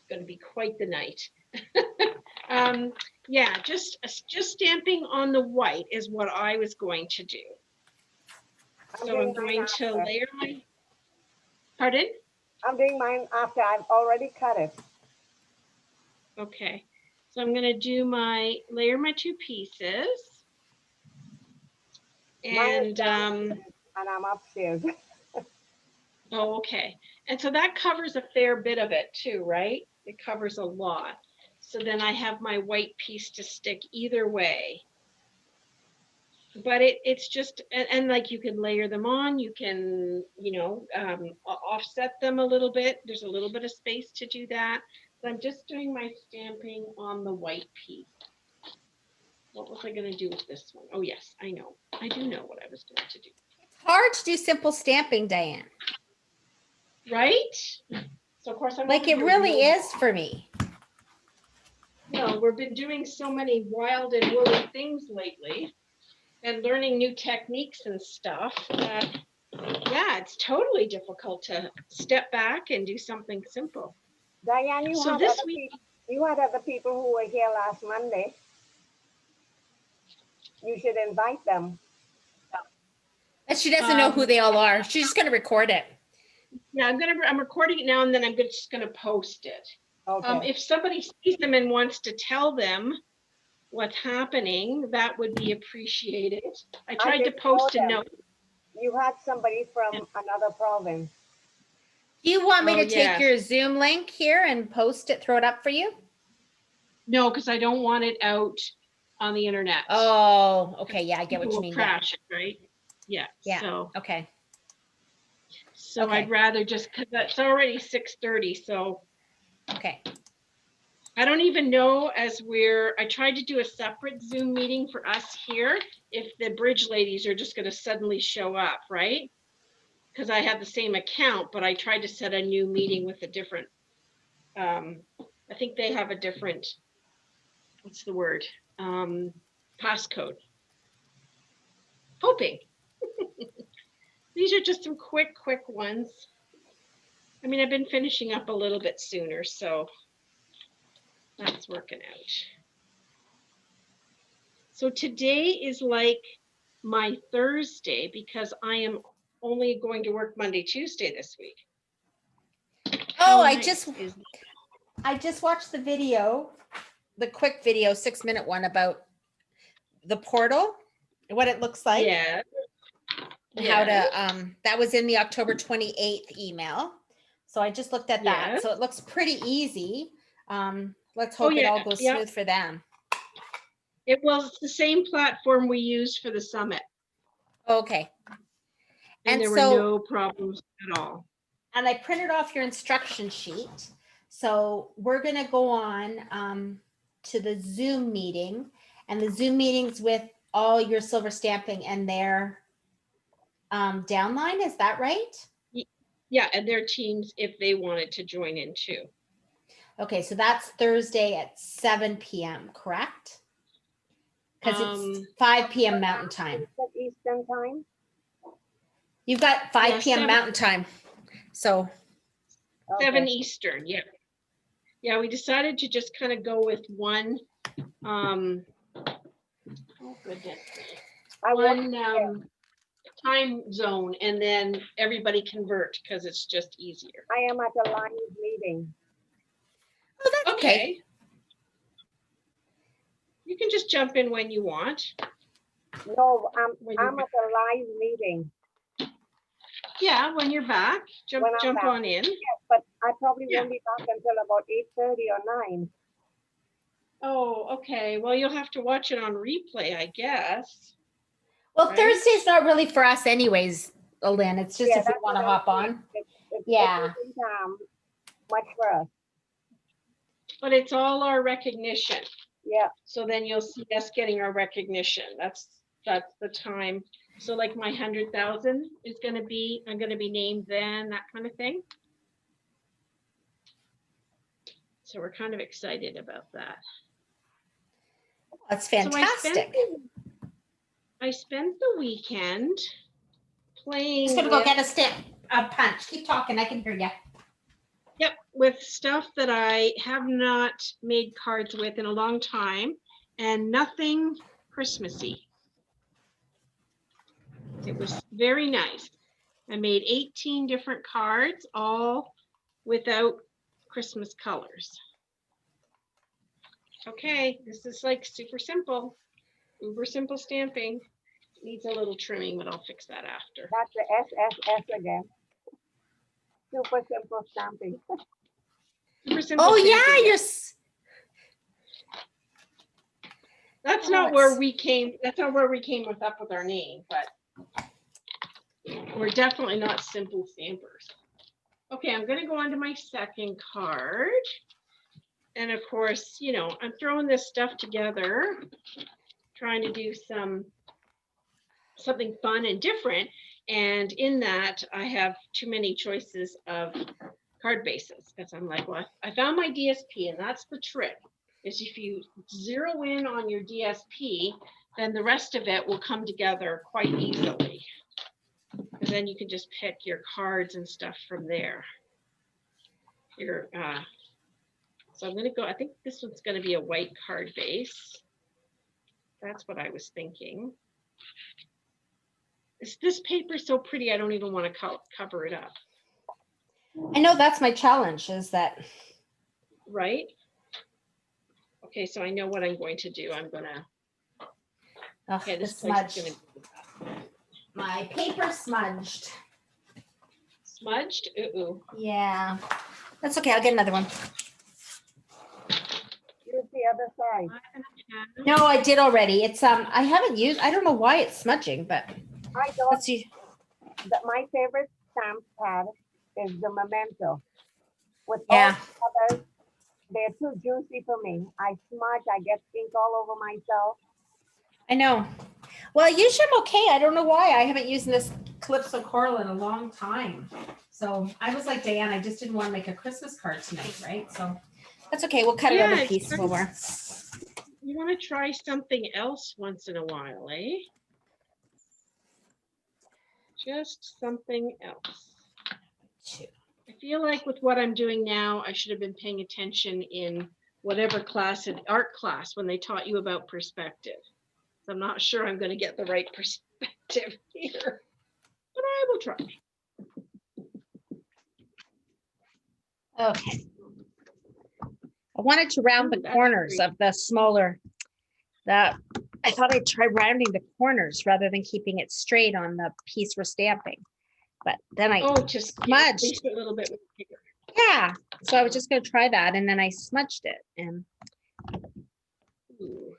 going to be quite the night. Yeah, just stamping on the white is what I was going to do. So I'm going to layer my, pardon? I'm doing mine after I've already cut it. Okay, so I'm going to layer my 2 pieces. And I'm upstairs. oh, okay. And so that covers a fair bit of it too, right? It covers a lot. So then I have my white piece to stick either way. But it's just, and like you can layer them on, you can, you know, offset them a little bit. There's a little bit of space to do that. So I'm just doing my stamping on the white piece. What was I going to do with this one? Oh, yes, I know. I do know what I was going to do. It's hard to do simple stamping, Diane. Right? So, of course, I'm like it really is for me. No, we've been doing so many wild and woolly things lately and learning new techniques and stuff that, yeah, it's totally difficult to step back and do something simple. Diane, you had other people who were here last Monday. You should invite them. But she doesn't know who they all are. She's just going to record it. Yeah, I'm recording it now, and then I'm just going to post it. Okay. If somebody sees them and wants to tell them what's happening, that would be appreciated. I tried to post a note. You had somebody from another province. Do you want me to take your Zoom link here and post it, throw it up for you? No, because I don't want it out on the internet. Oh, okay. Yeah, I get what you mean. Crash it, right? Yeah. Yeah. So, okay. So okay. I'd rather just, because it's already 6:30. So. Okay. I don't even know I tried to do a separate Zoom meeting for us here, if the bridge ladies are just going to suddenly show up, right? Because I have the same account, but I tried to set a new meeting with a different, I think they have a different, what's the word? Passcode. Hoping. These are just some quick ones. I mean, I've been finishing up a little bit sooner, so that's working out. So today is like my Thursday because I am only going to work Monday, Tuesday this week. Oh, I just watched the video, the quick video, 6-minute one about the portal, what it looks like. Yeah. How to, that was in the October 28th email. So I just looked at that. Yeah. So it looks pretty easy. Let's hope it all goes smooth for them. It was the same platform we used for the summit. Okay. And there were no problems at all. And I printed off your instruction sheet. So we're going to go on to the Zoom meeting, and the Zoom meetings with all your silver stamping and their downline. Is that right? Yeah, and their teams if they wanted to join in too. Okay, so that's Thursday at 7 p.m., correct? Because it's 5 p.m. Mountain Time. Eastern Time? You've got 5 p.m. Mountain Time. So 7 Eastern, yeah. Yeah, we decided to just kind of go with one oh goodness. One time zone, and then everybody convert because it's just easier. I am at a live meeting. Oh, that's okay. You can just jump in when you want. No, I'm at a live meeting. Yeah, when you're back, jump on in. Yes, but I probably won't be back until about 8:30 or 9. Oh, okay. Well, you'll have to watch it on replay, I guess. Well, right? Thursday's not really for us anyways, Lynn. It's just if we want to hop on. It's much for us. But it's all our recognition. Yeah. So then you'll see us getting our recognition. That's the time. So like my 100,000 is going to be, I'm going to be named then, that kind of thing. So we're kind of excited about that. That's fantastic. So I spent the weekend playing. Just gonna go get a punch. Keep talking. I can hear you. Yep. with stuff that I have not made cards with in a long time, and nothing Christmassy. It was very nice. I made 18 different cards, all without Christmas colors. Okay, this is like super simple, uber simple stamping. Needs a little trimming, but I'll fix that after. That's the SSS again. Super simple stamping. Super simple Oh stamping. yeah, you're. That's Oh, not where we came. That's not where we came with our name, but we're definitely not simple stampers. Okay, I'm going to go on to my second card. And of course, you know, I'm throwing this stuff together, trying to do something fun and different. And in that, I have too many choices of card bases because I'm like, well, I found my DSP, and that's the trick, is if you zero in on your DSP, then the rest of it will come together quite easily. And then you can just pick your cards and stuff from there. So I'm going to go, I think this one's going to be a white card base. That's what I was thinking. This paper is so pretty, I don't even want to cover it up. I know that's my challenge, is that. Right? Okay, so I know what I'm going to do. I'm going to, okay, this place is going to. My paper smudged. Smudged? Ooh. Yeah, that's okay. I'll get another one. Use the other side. No, I did already. It's I haven't used. I don't know why it's smudging, but I don't. let's see. My favorite stamp pad is the Memento. With Yeah. all the others, they're too juicy for me. I smudge, I get ink all over myself. I know. Well, usually I'm okay. I don't know why. I haven't used this Calypso Coral in a long time. So I was like, Diane, I just didn't want to make a Christmas card tonight, right? So that's okay. We'll cut another piece when we're. You want to try something else once in a while, eh? Just something else. I feel like with what I'm doing now, I should have been paying attention in whatever class, in art class, when they taught you about perspective. So I'm not sure I'm going to get the right perspective here, but I will try. Okay. I wanted to round the Ooh, that's corners great. of the smaller, I thought I'd try rounding the corners rather than keeping it straight on the piece we're stamping. But then I Just smudged. a little bit with bigger. Yeah. So I was just going to try that, and then I smudged it. And Ooh.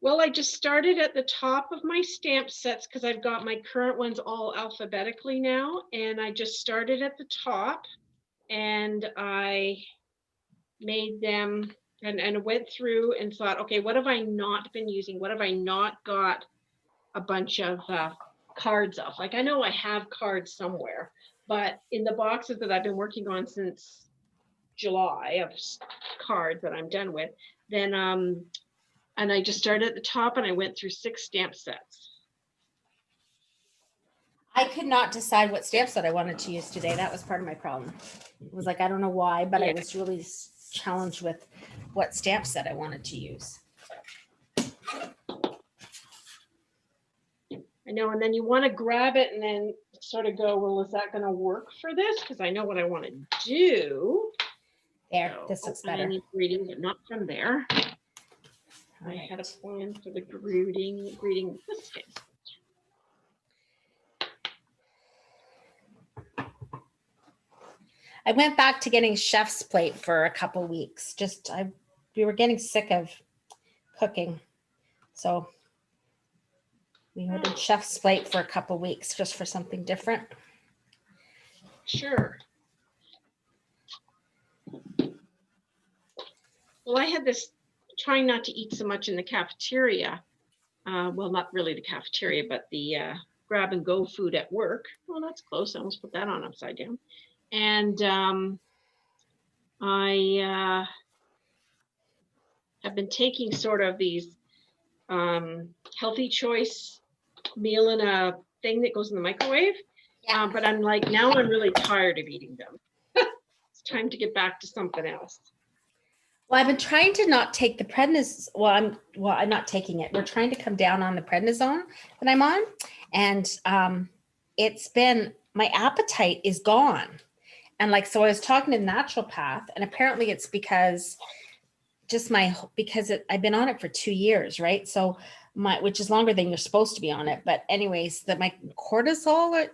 Well, I just started at the top of my stamp sets because I've got my current ones all alphabetically now. And I just started at the top and I made them and went through and thought, okay, what have I not been using? What have I not got a bunch of cards of? Like, I know I have cards somewhere, but in the boxes that I've been working on since July of cards that I'm done with, then and I just started at the top and I went through 6 stamp sets. I could not decide what stamp set I wanted to use today. That was part of my problem. It was like, I don't know why, but I was really challenged with what stamp set I wanted to use. I know, and then you want to grab it and then sort of go, well, is that going to work for this? Because I know what I want to do. There, So, this looks and I better. need greeting, but not from there. I Right. had a plan for the greeting with this stamp. I went back to getting chef's plate for a couple weeks. We were getting sick of cooking. So we ordered chef's plate for a couple weeks just for something different. Sure. Well, I had this trying not to eat so much in the cafeteria. Well, not really the cafeteria, but the grab and go food at work. Well, that's close. I almost put that on upside down. And I have been taking sort of these healthy choice meal in a thing that goes in the microwave. Yeah. But I'm like, now I'm really tired of eating them. It's time to get back to something else. Well, I've been trying to not take the prednisone. I'm not taking it. We're trying to come down on the prednisone that I'm on, and it's been my appetite is gone, and like so I was talking to the naturopath, and apparently it's because I've been on it for 2 years, right? So which is longer than you're supposed to be on it, but anyways, that my cortisol,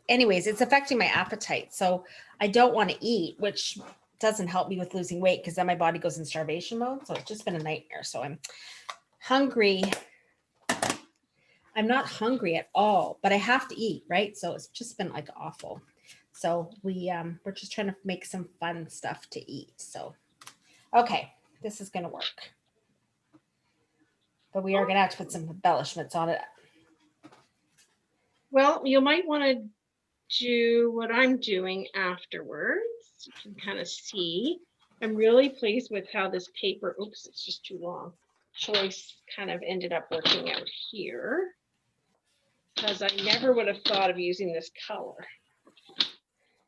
anyways, it's affecting my appetite. So I don't want to eat, which doesn't help me with losing weight because then my body goes in starvation mode. So it's just been a nightmare. So I'm hungry. I'm not hungry at all, but I have to eat, right? So it's just been like awful. So we're just trying to make some fun stuff to eat. So okay, this is gonna work. But we are gonna have to put some embellishments on it. Well, you might want to do what I'm doing afterwards. You can kind of see. I'm really pleased with how this paper, oops, it's just too long, choice kind of ended up working out here. Because I never would have thought of using this color.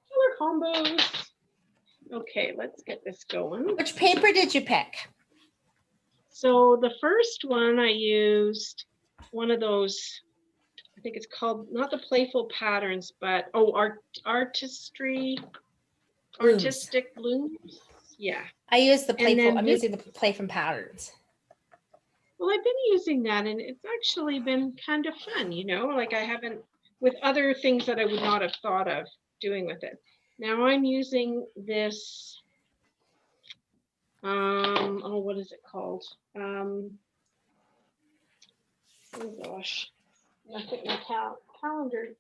Color combos. Okay, let's get this going. Which paper did you pick? So the first one I used one of those, I think it's called, not the playful patterns, but artistic blooms. Yeah. I use the And playful. then I'm this, using the play from patterns. well, I've been using that and it's actually been kind of fun, you know, like I haven't, with other things that I would not have thought of doing with it. Now I'm using this, oh, what is it called? Oh gosh, I think my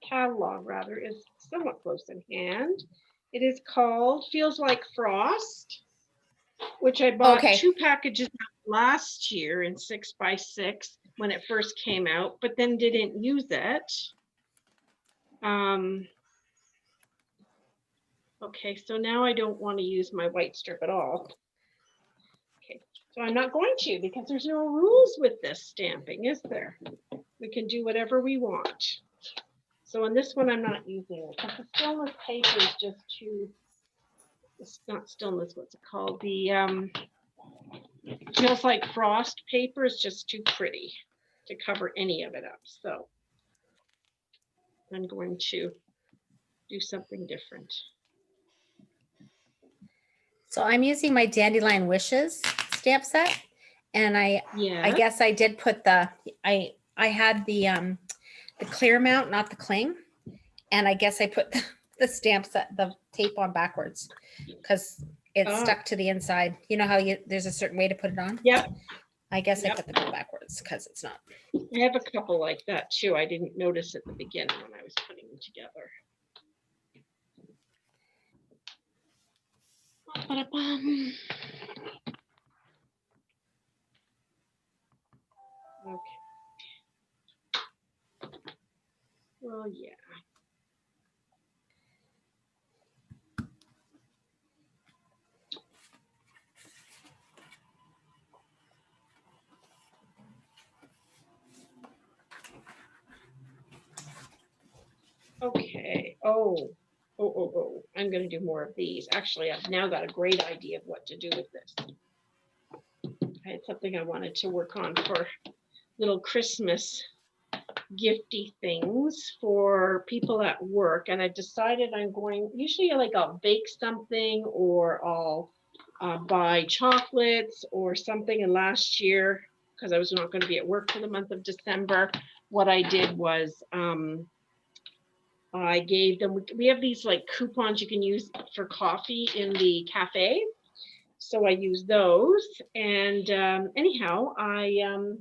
catalog rather is somewhat close in hand. It is called Feels Like Frost, which I bought Okay. 2 packages last year in 6x6 when it first came out, but then didn't use it. Okay, so now I don't want to use my white strip at all. Okay, so I'm not going to because there's no rules with this stamping, is there? We can do whatever we want. So on this one, I'm not using it because the stillness paper is just too, it's not stillness, what's it called? The Feels Like Frost paper is just too pretty to cover any of it up. So I'm going to do something different. So I'm using my Dandelion Wishes stamp set, and I Yeah. guess I did put I had the clear amount, not the cling, and I guess I put the stamp set, the tape on backwards because it's stuck to the inside. You know how there's a certain way to put it on? Yep. I guess Yep. I put the bill backwards because it's not. I have a couple like that too. I didn't notice at the beginning when I was putting them together. Okay. Well, yeah. Okay. Oh. I'm going to do more of these. Actually, I've now got a great idea of what to do with this. I had something I wanted to work on for little Christmas gifty things for people at work, and I decided I'm going, usually like I'll bake something or I'll buy chocolates or something. And last year, because I was not going to be at work for the month of December, what I did was I gave them, we have these like coupons you can use for coffee in the cafe. So I use those. And anyhow, I'm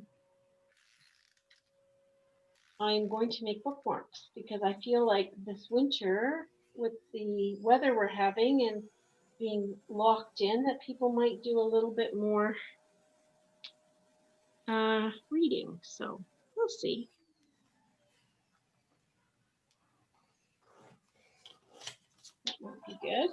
going to make bookmarks because I feel like this winter with the weather we're having and being locked in, that people might do a little bit more reading. So we'll see. That might be good.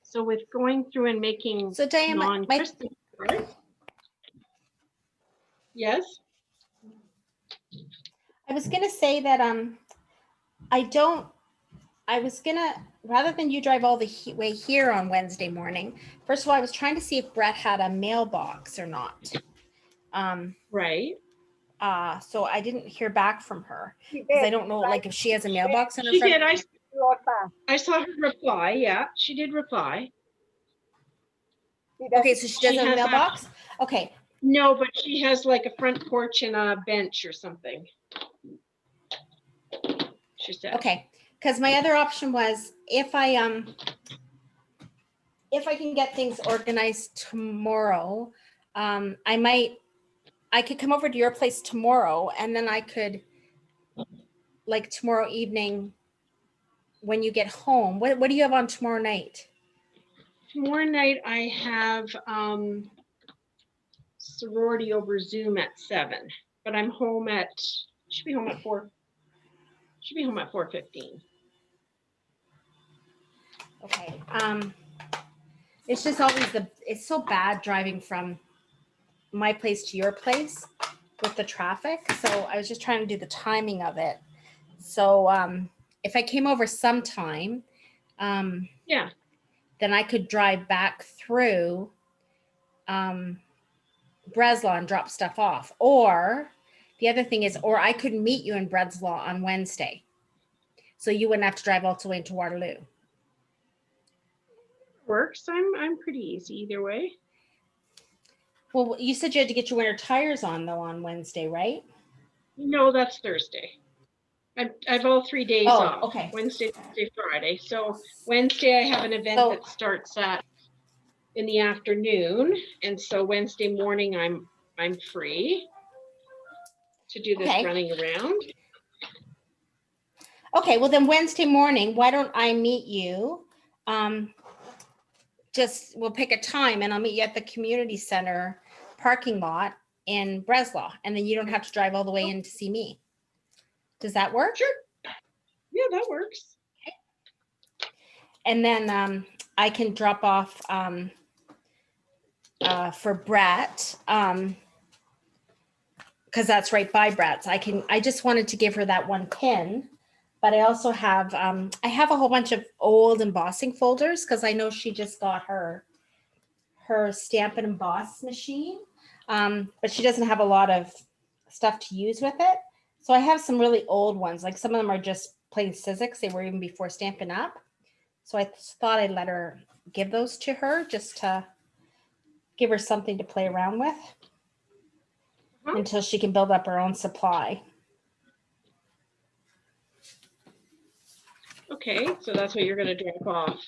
So with going through and making So Diane, non-Christmas cards. Yes, I was gonna say that I was gonna, rather than you drive all the way here on Wednesday morning, first of all, I was trying to see if Brett had a mailbox or not. right. So I didn't hear back from her She because I did. don't know like if she has a mailbox on her She front. did. She wrote back. I saw her reply. Yeah, she did reply. She doesn't. Okay, so she does She have a has mailbox. Okay, No, but she has like a front porch and a bench or something. She said. okay. Because my other option was if I can get things organized tomorrow, I could come over to your place tomorrow and then I could, like tomorrow evening when you get home, what do you have on tomorrow night? Tomorrow night I have sorority over Zoom at 7, but I'm home at, should be home at 4. Should be home at 4:15. Okay. It's just always it's so bad driving from my place to your place with the traffic. So I was just trying to do the timing of it. So if I came over sometime, Yeah, then I could drive back through Breslau and drop stuff off. Or the other thing is, or I could meet you in Breslau on Wednesday. So you wouldn't have to drive all the way to Waterloo. works. I'm pretty easy either way. Well, you said you had to get your winter tires on though on Wednesday, right? No, that's Thursday. I've all 3 days Oh, off. okay. Wednesday, Thursday, Friday. So Wednesday I have an event So- that starts in the afternoon, and so Wednesday morning I'm free to do this Okay. running around. Okay, well then Wednesday morning, why don't I meet you? Just we'll pick a time and I'll meet you at the community center parking lot in Breslau, and then you don't have to drive all the way in to see me. Does that work? Sure. Yeah, that works. And then I can drop off for Brett because that's right by Brett's. I just wanted to give her that one pin, but I also have I have a whole bunch of old embossing folders because I know she just got her stamp and emboss machine, but she doesn't have a lot of stuff to use with it. So I have some really old ones, like some of them are just plain Sizzix. They were even before Stampin' Up. So I thought I'd let her give those to her just to give her something to play around with until she can build up her own supply. Okay, so that's what you're gonna drop off.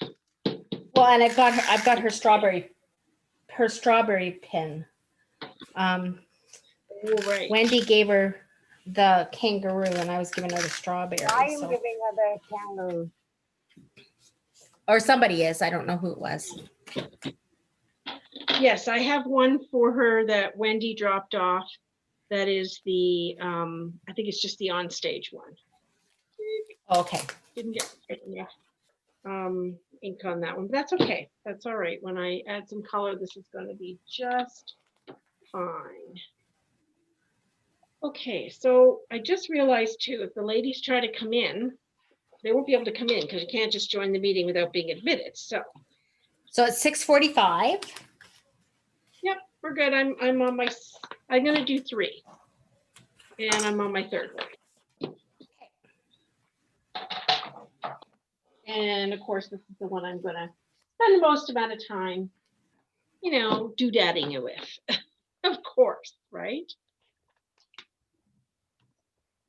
Well, and I've got her strawberry pin. Oh, right. Wendy gave her the kangaroo and I was giving her the strawberry. I am so- giving her the kangaroo. Or somebody is, I don't know who it was. Yes, I have one for her that Wendy dropped off. That is the, I think it's just the onstage one. Okay. Didn't get enough ink on that one, but that's okay. That's all right. When I add some color, this is going to be just fine. Okay, so I just realized too, if the ladies try to come in, they won't be able to come in because you can't just join the meeting without being admitted. So It's 6:45. yep, we're good. I'm on my, I'm gonna do 3. And I'm on my 3rd one. And of course, this is the one I'm gonna spend the most amount of time, doodadding it with. Of course, right?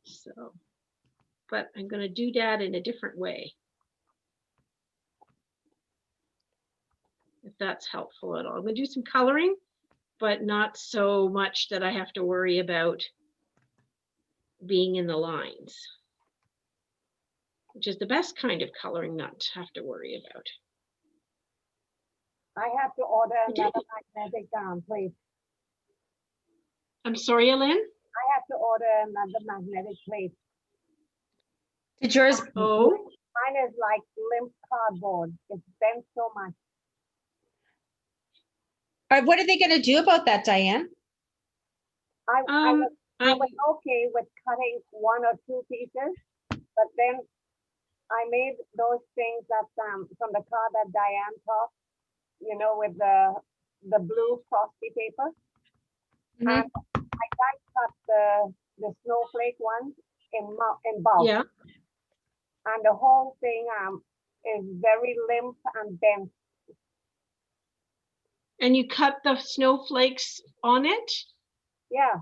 So, but I'm gonna do that in a different way. If that's helpful at all. I'm gonna do some coloring, but not so much that I have to worry about being in the lines, which is the best kind of coloring not to have to worry about. I have to order Okay. another magnetic plate. I'm sorry, Ellen? I have to order another magnetic plate. Did yours? Oh, Mine is like limp cardboard. It's bent so much. All right, what are they gonna do about that, Diane? I I, was okay with cutting 1 or 2 pieces, but then I made those things that from the card that Diane talked, you know, with the blue frosty paper. Mhm. And I die cut the snowflake ones in bulk. yeah, And the whole thing is very limp and bent. and you cut the snowflakes on it? Yeah,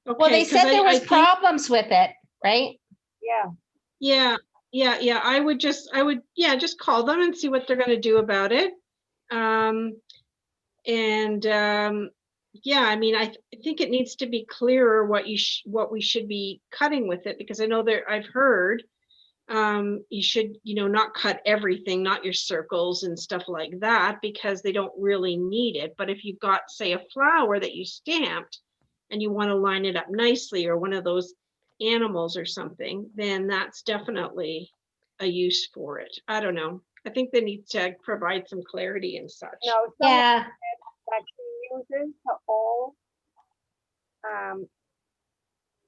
Well, they Okay, because said there I was think, problems with it, right? yeah. yeah, I would just call them and see what they're gonna do about it. Yeah, I mean, I think it needs to be clearer what what we should be cutting with it, because I know I've heard you should, not cut everything, not your circles and stuff like that, because they don't really need it. But if you've got, say, a flower that you stamped and you want to line it up nicely, or one of those animals or something, then that's definitely a use for it. I don't know. I think they need to provide some clarity and such. No, someone Yeah, said that she uses her old,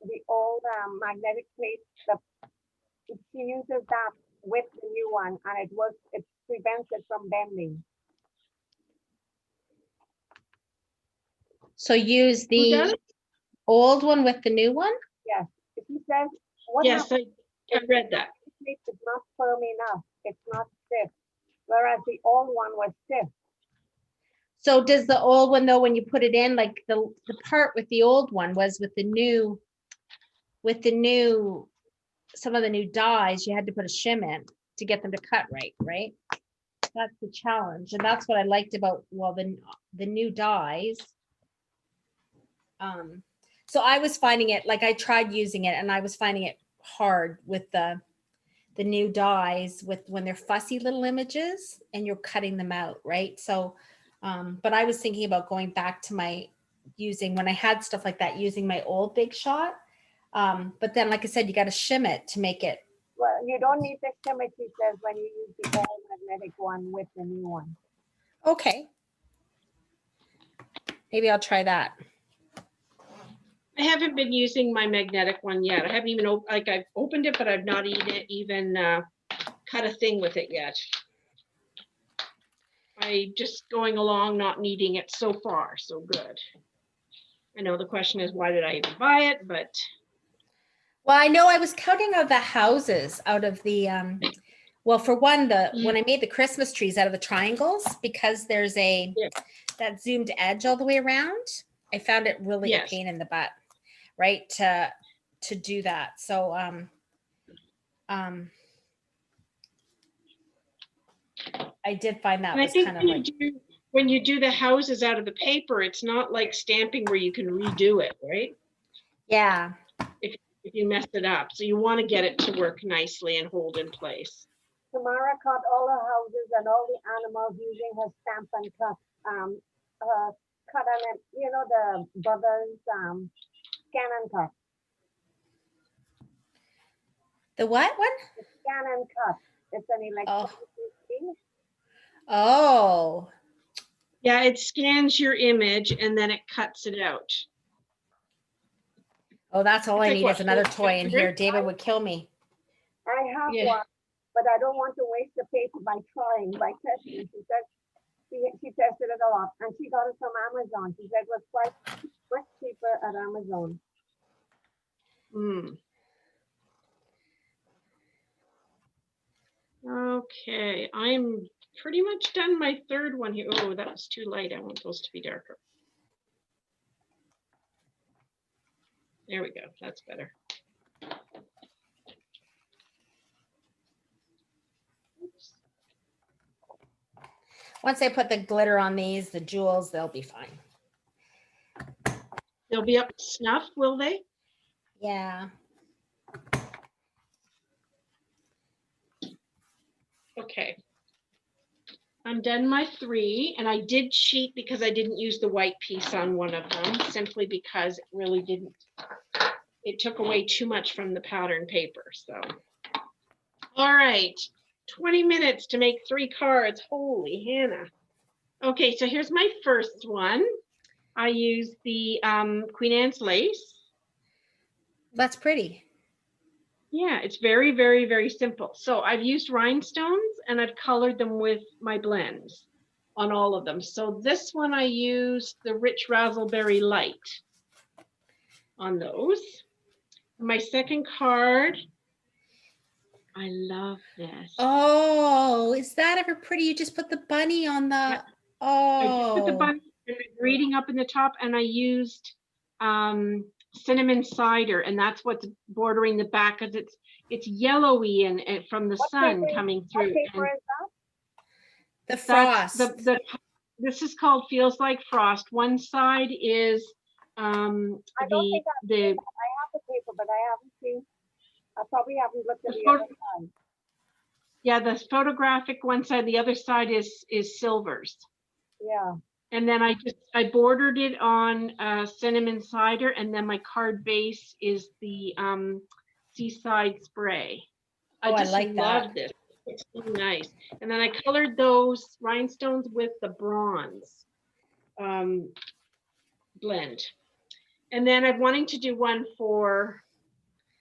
the old magnetic plate. She uses that with the new one, and it works. It prevents it from bending. so use Who does? the old one with the new one? Yes. She says, what Yes, happens I read that. if it's not firm enough? It's not stiff. Whereas the old one was stiff. So does the old one though, when you put it in, like the part with the old one was with the new, some of the new dies, you had to put a shim in to get them to cut right? That's the challenge. And that's what I liked about, well, the new dies. So I was finding it, like I tried using it and I was finding it hard with the new dies with when they're fussy little images and you're cutting them out, right? So, but I was thinking about going back to when I had stuff like that, using my old Big Shot. But then, like I said, you got to shim it to make it. Well, you don't need the shim, she says, when you use the old magnetic one with the new one. Okay. Maybe I'll try that. I haven't been using my magnetic one yet. I haven't even, I've opened it, but I've not even cut a thing with it yet. I just going along, not needing it so far, so good. I know the question is, why did I even buy it? But Well, I know I was cutting out the houses out of the, well, for one, when I made the Christmas trees out of the triangles, because there's that zoomed edge all the way around, I found it really a pain in the butt, right? To do that. So, I did find that was kind of like, when you do the houses out of the paper, it's not like stamping where you can redo it, right? Yeah. If you mess it up. So you want to get it to work nicely and hold in place. Tamara cut all her houses and all the animals using her stamp and cut. Cut on, you know, the brothers scan and cut. The what one? The scan and cut. It's an electronic thing. Oh. Yeah, it scans your image and then it cuts it out. Oh, that's all I need is another toy in here. David would kill me. I have one, but I don't want to waste the paper by testing. She said she tested it a lot, and she got it from Amazon. She said it was quite much cheaper at Amazon. Okay, I'm pretty much done my third one here. Oh, that was too light. I want those to be darker. There we go. That's better. Oops. Once I put the glitter on these, the jewels, they'll be fine. They'll be up to snuff, will they? Yeah. Okay. I'm done my 3, and I did cheat because I didn't use the white piece on one of them, simply because it really didn't, it took away too much from the pattern paper. So, all right, 20 minutes to make 3 cards. Holy Hannah. Okay, so here's my first one. I use the Queen Anne's lace. That's pretty. Yeah, it's very, very, very simple. So I've used rhinestones and I've colored them with my blends on all of them. So this one I used the Rich Raspberry Light on those. My second card, I love this. Oh, is that ever pretty? You just put the bunny on the, Yeah. I just put the oh, bunny and the greeting up in the top, and I used cinnamon cider, and that's what's bordering the back because it's yellowy and from the What sun paper, coming what through. paper And is that? the that's frost. this is called Feels Like Frost. One side is I don't think I've seen that. I have the paper, but I haven't seen, I probably haven't looked at the the other side. yeah, the photographic one side, the other side is silvers. Yeah, And then I bordered it on cinnamon cider, and then my card base is the Seaside Spray. Oh, I just like love that. this. It's so nice. And then I colored those rhinestones with the bronze blend. And then I'm wanting to do one for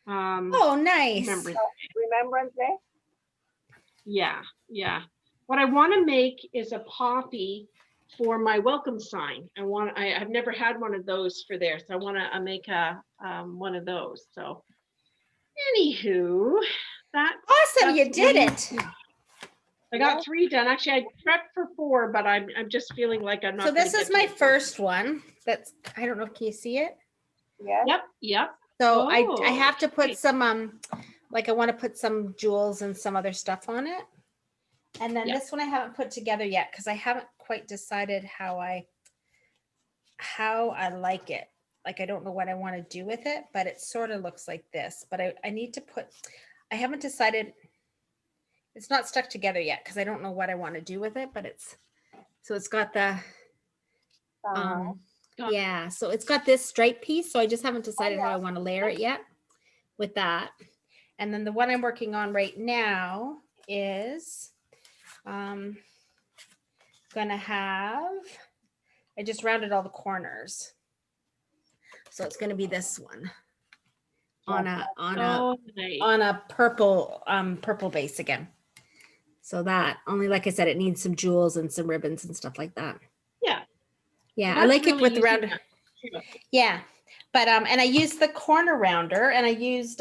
Oh, nice. remembrance. Remembrance Day? Yeah, yeah. What I want to make is a poppy for my welcome sign. I've never had one of those for there, so I want to make a one of those. So, anywho, Awesome, you that's did what it. I got 3 done. Actually, I prepped for 4, but I'm just feeling like I'm not. So this gonna is get to my the 4th. first one. That's, I don't know, can you see it? Yes. Yep, yep. So I Oh, have to put okay. some, like I want to put some jewels and some other stuff on it. And then Yeah. this one I haven't put together yet because I haven't quite decided how I like it. Like I don't know what I want to do with it, but it sort of looks like this. But I need to put, I haven't decided, it's not stuck together yet because I don't know what I want to do with it, but it's, so it's got the, Got yeah, so it's got this stripe piece. So I just haven't decided how yeah. I want to layer it yet with that. And then the one I'm working on right now is gonna have, I just rounded all the corners. So it's gonna be this one on a Oh, nice. on a purple purple base again. So that, only like I said, it needs some jewels and some ribbons and stuff like that. Yeah. Yeah, So I that's like it really with the using round. that. Yeah, but and I used the corner rounder and I used